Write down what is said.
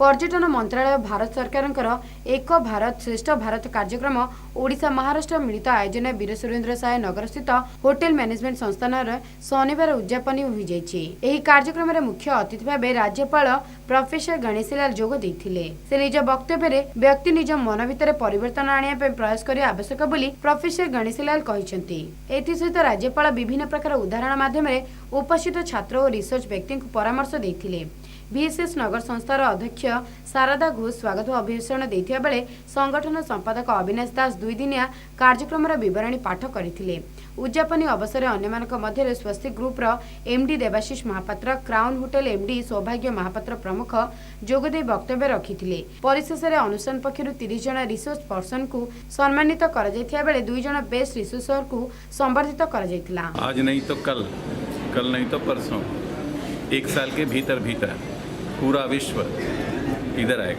पर्यटन मंत्रालय भारत सरकार एक भारत श्रेष्ठ भारत कार्यक्रम ओडिशा महाराष्ट्र मिलित आयोजन वीर सुरेन्द्र साय नगर स्थित होटेल मैनेजमेंट संस्थान शनिवार उद्यापन हो कार्यक्रम मुख्य अतिथि भाव राज्यपाल प्रोफेसर गणेशीलाल जोग देइथिले। से निज वक्तव्य व्यक्ति निज मन भितर परिवर्तन आनिया प्रयास करिया आवश्यक बोली प्रोफेसर गणेशीलाल कहिसेंती। एथिसहित राज्यपाल विभिन्न प्रकार उदाहरण माध्यम उपस्थित छात्र और रिसर्च व्यक्ति को परामर्श देइथिले। बीएसएस नगर संस्थार अध्यक्ष शारदा घोष स्वागत अभिभाषण देथिया बेले संगठन संपादक अविनाश दास 2 दिनिया कार्यक्रम विवरणी पाठ करथिले। उद्यापनी अवसर अन्यमानक मध्य Swosti group MD Debashish Mohapatra, crown hotel MD Saubhagya Mohapatra प्रमुख जोगदे वक्तव्य रखिथिले। परिशेष अनुष्ठान पक्षर 30 जन रिसोर्स पर्सन को सम्मानित करा जायथिया बेले 2 जन बेस्ट रिसोर्सर को संवर्धित करा जायथिला। आज नहीं तो कल नहीं तो परसों, 1 साल के भीतर पूरा विश्व इधर आएगा।